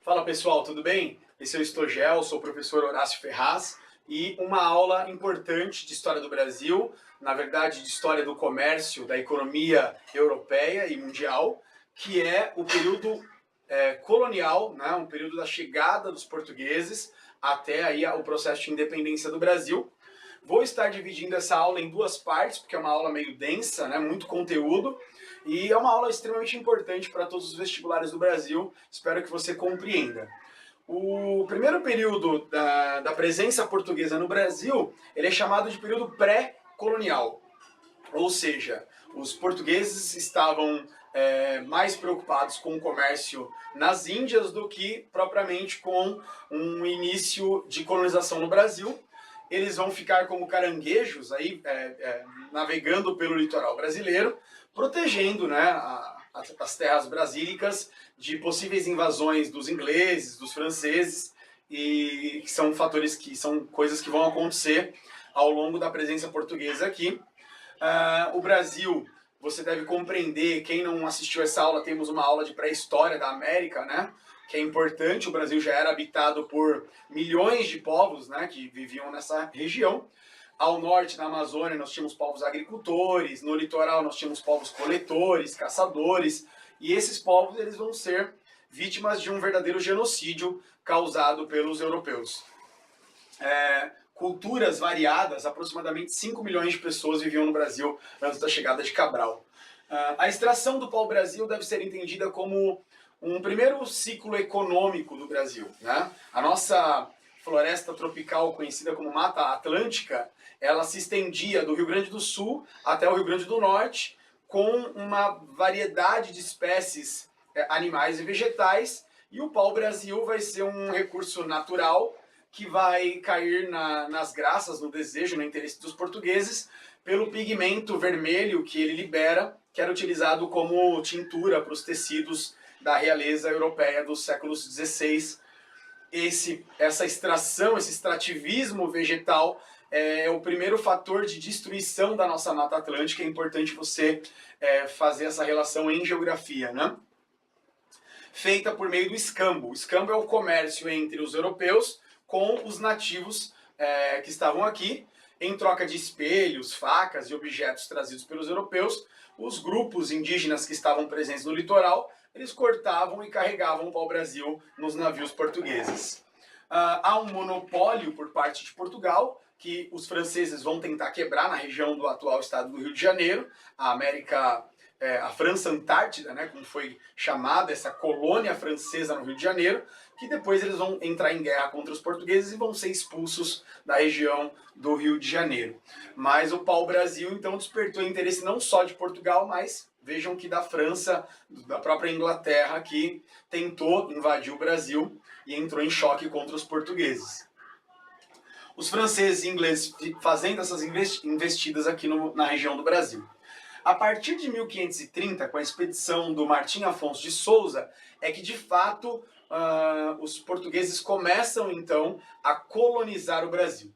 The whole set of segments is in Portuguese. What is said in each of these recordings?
Fala pessoal, tudo bem? Esse é o Estogel, sou o professor Horácio Ferraz e uma aula importante de História do Brasil, na verdade de História do Comércio, da economia europeia e mundial, que é o período colonial, né, um período da chegada dos portugueses até aí o processo de independência do Brasil. Vou estar dividindo essa aula em duas partes, porque é uma aula meio densa, né, muito conteúdo, e é uma aula extremamente importante para todos os vestibulares do Brasil, espero que você compreenda. O primeiro período da presença portuguesa no Brasil, ele é chamado de período pré-colonial, ou seja, os portugueses estavam mais preocupados com o comércio nas Índias do que propriamente com um início de colonização no Brasil. Eles vão ficar como caranguejos aí, navegando pelo litoral brasileiro, protegendo, né, as terras brasílicas de possíveis invasões dos ingleses, dos franceses, e que são fatores que são coisas que vão acontecer ao longo da presença portuguesa aqui. O Brasil, você deve compreender, quem não assistiu essa aula, temos uma aula de pré-história da América, né? Que é importante, o Brasil já era habitado por milhões de povos, né, que viviam nessa região. Ao norte, na Amazônia, nós tínhamos povos agricultores, no litoral nós tínhamos povos coletores, caçadores, e esses povos eles vão ser vítimas de um verdadeiro genocídio causado pelos europeus. Culturas variadas, aproximadamente 5 milhões de pessoas viviam no Brasil antes da chegada de Cabral. A extração do pau-brasil deve ser entendida como um primeiro ciclo econômico do Brasil, né? A nossa floresta tropical, conhecida como Mata Atlântica, ela se estendia do Rio Grande do Sul até o Rio Grande do Norte, com uma variedade de espécies animais e vegetais, e o pau-brasil vai ser um recurso natural que vai cair nas graças, no desejo, no interesse dos portugueses, pelo pigmento vermelho que ele libera, que era utilizado como tintura para os tecidos da realeza europeia dos séculos XVI. Essa extração, esse extrativismo vegetal é o primeiro fator de destruição da nossa Mata Atlântica. É importante você fazer essa relação em geografia, né? Feita por meio do escambo. O escambo é o comércio entre os europeus com os nativos que estavam aqui. Em troca de espelhos, facas e objetos trazidos pelos europeus, os grupos indígenas que estavam presentes no litoral, eles cortavam e carregavam o pau-brasil nos navios portugueses. Há um monopólio por parte de Portugal, que os franceses vão tentar quebrar na região do atual estado do Rio de Janeiro, a França Antártida, né, como foi chamada essa colônia francesa no Rio de Janeiro, que depois eles vão entrar em guerra contra os portugueses e vão ser expulsos da região do Rio de Janeiro. Mas o pau-brasil então despertou interesse não só de Portugal, mas vejam que da França, da própria Inglaterra, que tentou invadir o Brasil e entrou em choque contra os portugueses. Os franceses e ingleses fazendo essas investidas aqui na região do Brasil. A partir de 1530, com a expedição do Martim Afonso de Souza, é que de fato os portugueses começam então a colonizar o Brasil.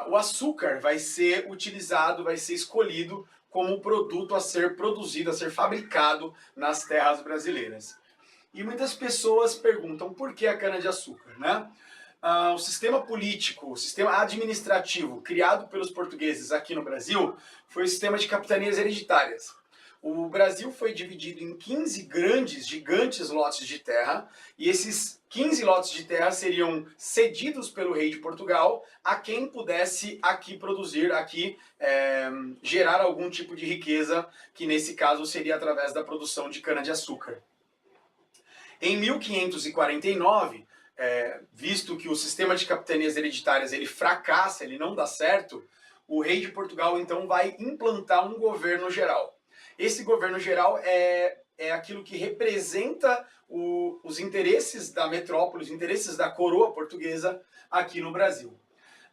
O açúcar vai ser utilizado, vai ser escolhido como produto a ser produzido, a ser fabricado nas terras brasileiras. E muitas pessoas perguntam por que a cana-de-açúcar, né? O sistema político, o sistema administrativo criado pelos portugueses aqui no Brasil foi o sistema de capitanias hereditárias. O Brasil foi dividido em 15 grandes, gigantes lotes de terra, e esses 15 lotes de terra seriam cedidos pelo rei de Portugal a quem pudesse aqui produzir, aqui gerar algum tipo de riqueza, que nesse caso seria através da produção de cana-de-açúcar. Em 1549, visto que o sistema de capitanias hereditárias ele fracassa, ele não dá certo, o rei de Portugal então vai implantar um governo geral. Esse governo geral é aquilo que representa os interesses da metrópole, os interesses da coroa portuguesa aqui no Brasil.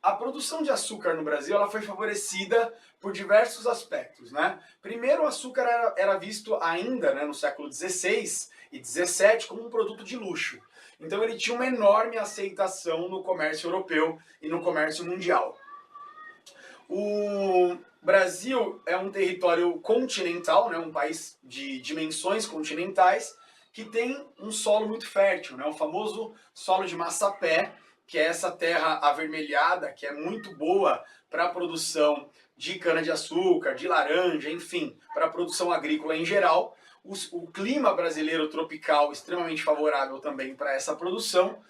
A produção de açúcar no Brasil ela foi favorecida por diversos aspectos, né? Primeiro, o açúcar era visto ainda, né, no século XVI e XVII como um produto de luxo. Então ele tinha uma enorme aceitação no comércio europeu e no comércio mundial. O Brasil é um território continental, né, um país de dimensões continentais, que tem um solo muito fértil, né? O famoso solo de Massapé, que é essa terra avermelhada, que é muito boa para a produção de cana-de-açúcar, de laranja, enfim, para a produção agrícola em geral. O clima brasileiro tropical extremamente favorável também para essa produção,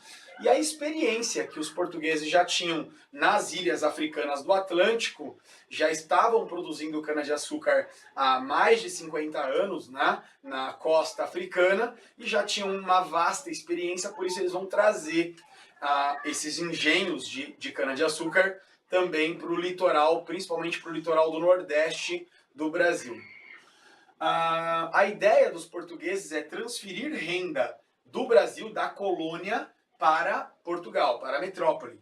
e a experiência que os portugueses já tinham nas ilhas africanas do Atlântico, já estavam produzindo cana-de-açúcar há mais de 50 anos, né, na costa africana, e já tinham uma vasta experiência, por isso eles vão trazer esses engenhos de cana-de-açúcar também para o litoral, principalmente para o litoral do Nordeste do Brasil. A ideia dos portugueses é transferir renda do Brasil, da colônia, para Portugal, para a metrópole.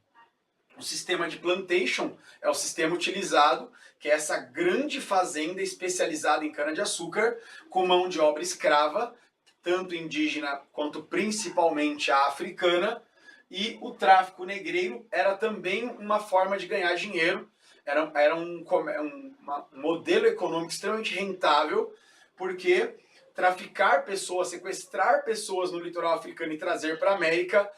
O sistema de plantation é o sistema utilizado, que é essa grande fazenda especializada em cana-de-açúcar, com mão de obra escrava, tanto indígena quanto principalmente a africana, e o tráfico negreiro era também uma forma de ganhar dinheiro, era um modelo econômico extremamente rentável, porque traficar pessoas, sequestrar pessoas no litoral africano e trazer para a América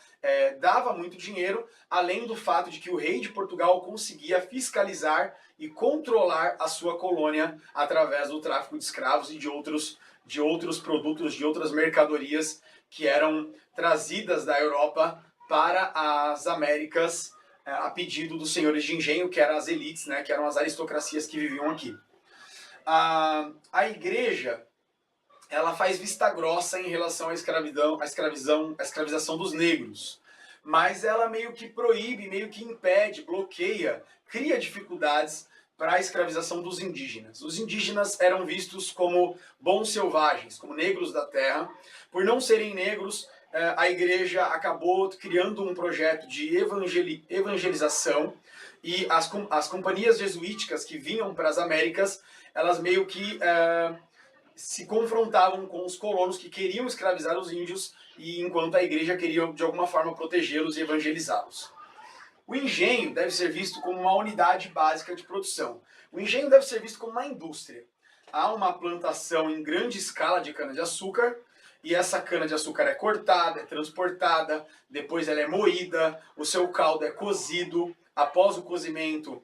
dava muito dinheiro, além do fato de que o rei de Portugal conseguia fiscalizar e controlar a sua colônia através do tráfico de escravos e de outros produtos, de outras mercadorias que eram trazidas da Europa para as Américas a pedido dos senhores de engenho, que eram as elites, né, que eram as aristocracias que viviam aqui. A igreja, ela faz vista grossa em relação à escravização dos negros, mas ela meio que proíbe, meio que impede, bloqueia, cria dificuldades para a escravização dos indígenas. Os indígenas eram vistos como bons selvagens, como negros da terra. Por não serem negros, a igreja acabou criando um projeto de evangelização, e as companhias jesuíticas que vinham para as Américas, elas meio que se confrontavam com os colonos que queriam escravizar os índios, e enquanto a igreja queria de alguma forma protegê-los e evangelizá-los. O engenho deve ser visto como uma unidade básica de produção. O engenho deve ser visto como uma indústria. Há uma plantação em grande escala de cana-de-açúcar, e essa cana-de-açúcar é cortada, é transportada, depois ela é moída, o seu caldo é cozido. Após o cozimento,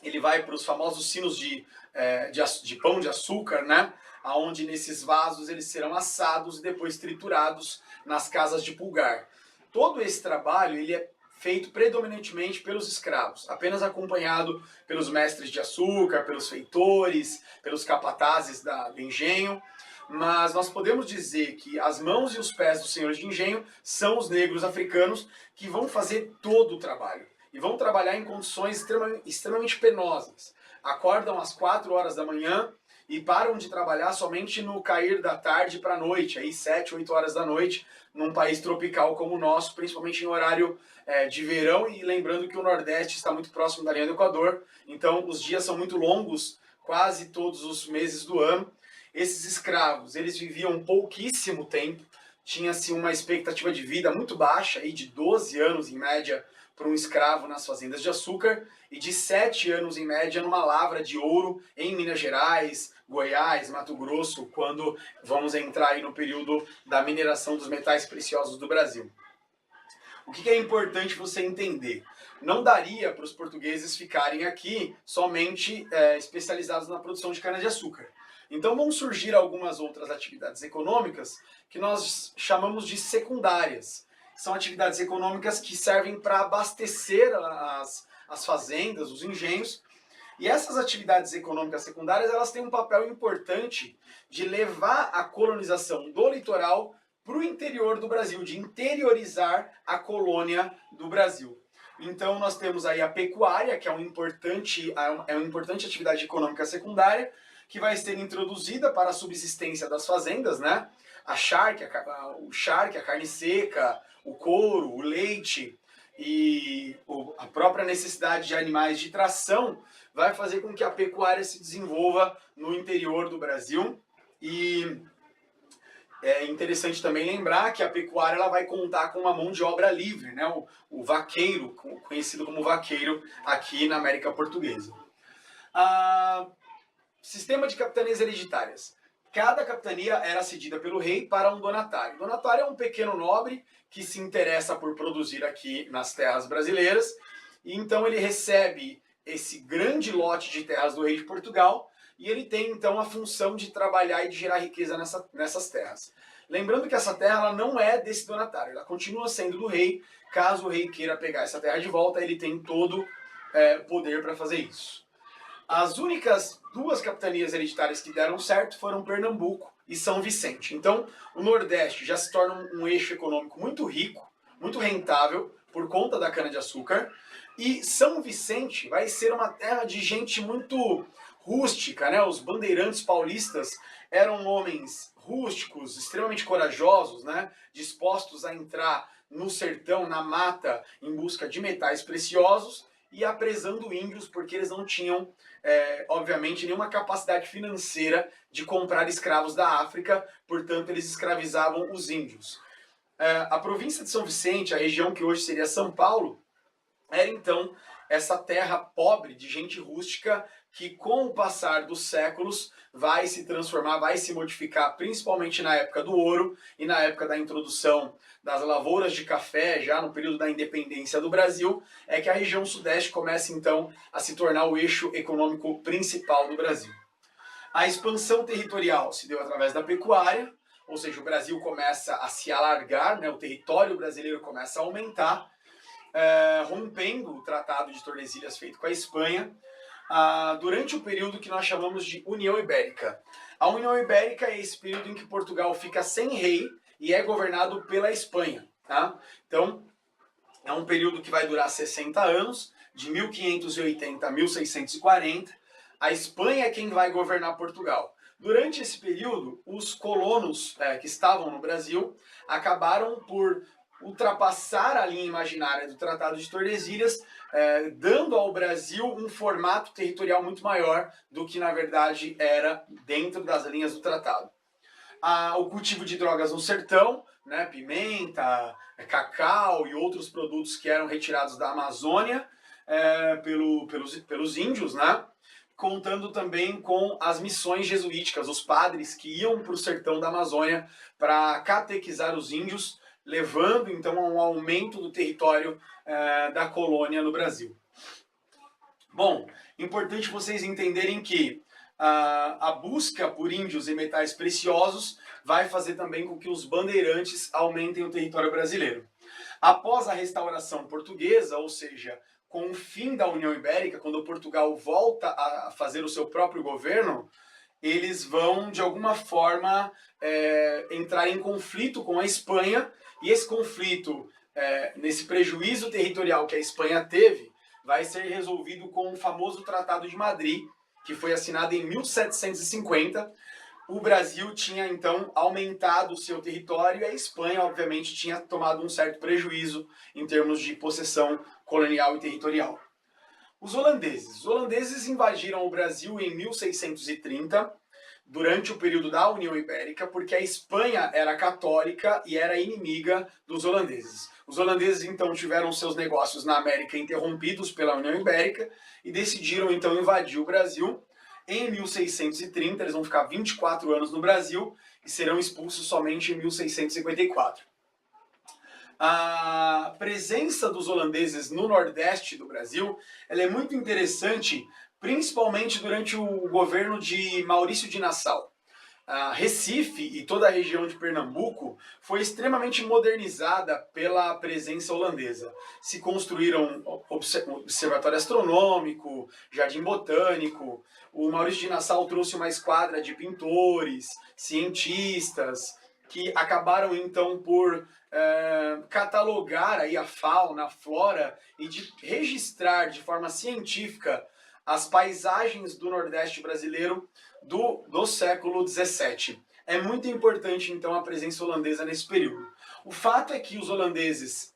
ele vai para os famosos sinos de pão de açúcar, né? Onde nesses vasos eles serão assados e depois triturados nas casas de pulgar. Todo esse trabalho ele é feito predominantemente pelos escravos, apenas acompanhado pelos mestres de açúcar, pelos feitores, pelos capatazes do engenho. Mas nós podemos dizer que as mãos e os pés dos senhores de engenho são os negros africanos que vão fazer todo o trabalho. E vão trabalhar em condições extremamente penosas. Acordam às 4 horas da manhã e param de trabalhar somente no cair da tarde para a noite, aí 7, 8 horas da noite, num país tropical como o nosso, principalmente em horário de verão, e lembrando que o Nordeste está muito próximo da linha do Equador, então os dias são muito longos, quase todos os meses do ano. Esses escravos, eles viviam pouquíssimo tempo, tinha-se uma expectativa de vida muito baixa, aí de 12 anos em média, para um escravo nas fazendas de açúcar, e de 7 anos em média numa lavra de ouro em Minas Gerais, Goiás, Mato Grosso, quando vamos entrar aí no período da mineração dos metais preciosos do Brasil. O que é importante você entender? Não daria para os portugueses ficarem aqui somente especializados na produção de cana-de-açúcar. Então vão surgir algumas outras atividades econômicas que nós chamamos de secundárias. São atividades econômicas que servem para abastecer as fazendas, os engenhos. E essas atividades econômicas secundárias, elas têm um papel importante de levar a colonização do litoral para o interior do Brasil, de interiorizar a colônia do Brasil. Então nós temos aí a pecuária, que é uma importante atividade econômica secundária, que vai ser introduzida para a subsistência das fazendas, né? O charque, a carne seca, o couro, o leite e a própria necessidade de animais de tração vai fazer com que a pecuária se desenvolva no interior do Brasil. E é interessante também lembrar que a pecuária ela vai contar com uma mão de obra livre, né? O vaqueiro, conhecido como vaqueiro aqui na América Portuguesa. Sistema de capitanias hereditárias. Cada capitania era cedida pelo rei para um donatário. O donatário é um pequeno nobre que se interessa por produzir aqui nas terras brasileiras, e então ele recebe esse grande lote de terras do rei de Portugal, e ele tem então a função de trabalhar e de gerar riqueza nessas terras. Lembrando que essa terra ela não é desse donatário, ela continua sendo do rei. Caso o rei queira pegar essa terra de volta, ele tem todo poder para fazer isso. As únicas duas capitanias hereditárias que deram certo foram Pernambuco e São Vicente. Então, o Nordeste já se torna um eixo econômico muito rico, muito rentável, por conta da cana-de-açúcar. E São Vicente vai ser uma terra de gente muito rústica, né? Os bandeirantes paulistas eram homens rústicos, extremamente corajosos, né? Dispostos a entrar no sertão, na mata, em busca de metais preciosos e apresando índios, porque eles não tinham, obviamente, nenhuma capacidade financeira de comprar escravos da África, portanto, eles escravizavam os índios. A província de São Vicente, a região que hoje seria São Paulo, era então essa terra pobre de gente rústica que, com o passar dos séculos, vai se transformar, vai se modificar, principalmente na época do ouro e na época da introdução das lavouras de café, já no período da independência do Brasil, é que a região sudeste começa então a se tornar o eixo econômico principal do Brasil. A expansão territorial se deu através da pecuária, ou seja, o Brasil começa a se alargar, né, o território brasileiro começa a aumentar, rompendo o Tratado de Tordesilhas feito com a Espanha, durante o período que nós chamamos de União Ibérica. A União Ibérica é esse período em que Portugal fica sem rei e é governado pela Espanha. Tá? Então, é um período que vai durar 60 anos, de 1580 a 1640. A Espanha é quem vai governar Portugal. Durante esse período, os colonos que estavam no Brasil acabaram por ultrapassar a linha imaginária do Tratado de Tordesilhas, dando ao Brasil um formato territorial muito maior do que, na verdade, era dentro das linhas do tratado. O cultivo de drogas no sertão, né, pimenta, cacau e outros produtos que eram retirados da Amazônia pelos índios, né, contando também com as missões jesuíticas, os padres que iam para o sertão da Amazônia para catequizar os índios, levando então a um aumento do território da colônia no Brasil. Bom, importante vocês entenderem que a busca por índios e metais preciosos vai fazer também com que os bandeirantes aumentem o território brasileiro. Após a restauração portuguesa, ou seja, com o fim da União Ibérica, quando Portugal volta a fazer o seu próprio governo, eles vão, de alguma forma, entrar em conflito com a Espanha, e esse conflito, nesse prejuízo territorial que a Espanha teve, vai ser resolvido com o famoso Tratado de Madrid, que foi assinado em 1750. O Brasil tinha, então, aumentado o seu território e a Espanha, obviamente, tinha tomado um certo prejuízo em termos de possessão colonial e territorial. Os holandeses invadiram o Brasil em 1630, durante o período da União Ibérica, porque a Espanha era católica e era inimiga dos holandeses. Os holandeses, então, tiveram seus negócios na América interrompidos pela União Ibérica e decidiram, então, invadir o Brasil. Em 1630, eles vão ficar 24 anos no Brasil e serão expulsos somente em 1654. A presença dos holandeses no Nordeste do Brasil ela é muito interessante, principalmente durante o governo de Maurício de Nassau. Recife e toda a região de Pernambuco foi extremamente modernizada pela presença holandesa. Se construíram observatório astronômico, jardim botânico. O Maurício de Nassau trouxe uma esquadra de pintores, cientistas, que acabaram então por catalogar aí a fauna, a flora e de registrar de forma científica as paisagens do Nordeste brasileiro do século XVII. É muito importante, então, a presença holandesa nesse período. O fato é que os holandeses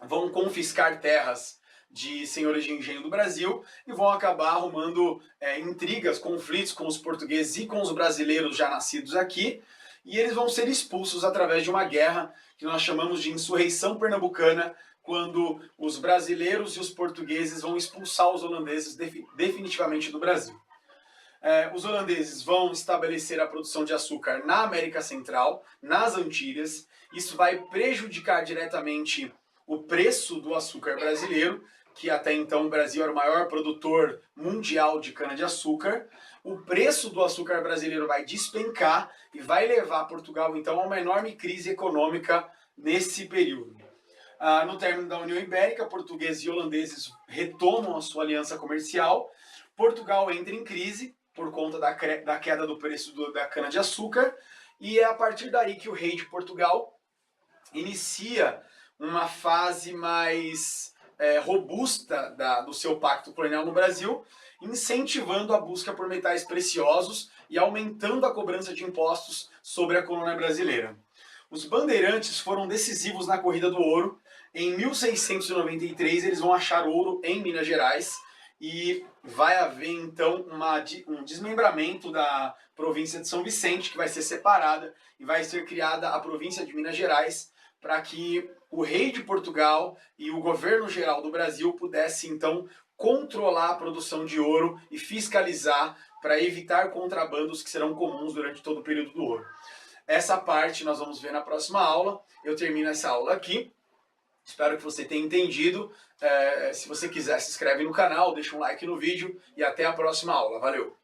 vão confiscar terras de senhores de engenho do Brasil e vão acabar arrumando intrigas, conflitos com os portugueses e com os brasileiros já nascidos aqui, e eles vão ser expulsos através de uma guerra que nós chamamos de insurreição pernambucana, quando os brasileiros e os portugueses vão expulsar os holandeses definitivamente do Brasil. Os holandeses vão estabelecer a produção de açúcar na América Central, nas Antilhas. Isso vai prejudicar diretamente o preço do açúcar brasileiro, que até então o Brasil era o maior produtor mundial de cana-de-açúcar. O preço do açúcar brasileiro vai despencar e vai levar Portugal então a uma enorme crise econômica nesse período. No término da União Ibérica, portugueses e holandeses retomam a sua aliança comercial. Portugal entra em crise por conta da queda do preço da cana-de-açúcar, e é a partir daí que o rei de Portugal inicia uma fase mais robusta do seu pacto colonial no Brasil, incentivando a busca por metais preciosos e aumentando a cobrança de impostos sobre a colônia brasileira. Os bandeirantes foram decisivos na corrida do ouro. Em 1693 eles vão achar ouro em Minas Gerais e vai haver então um desmembramento da província de São Vicente, que vai ser separada e vai ser criada a província de Minas Gerais, para que o rei de Portugal e o governo geral do Brasil pudessem então controlar a produção de ouro e fiscalizar para evitar contrabandos que serão comuns durante todo o período do ouro. Essa parte nós vamos ver na próxima aula. Eu termino essa aula aqui. Espero que você tenha entendido. Se você quiser, se inscreve no canal, deixa um like no vídeo e até a próxima aula. Valeu!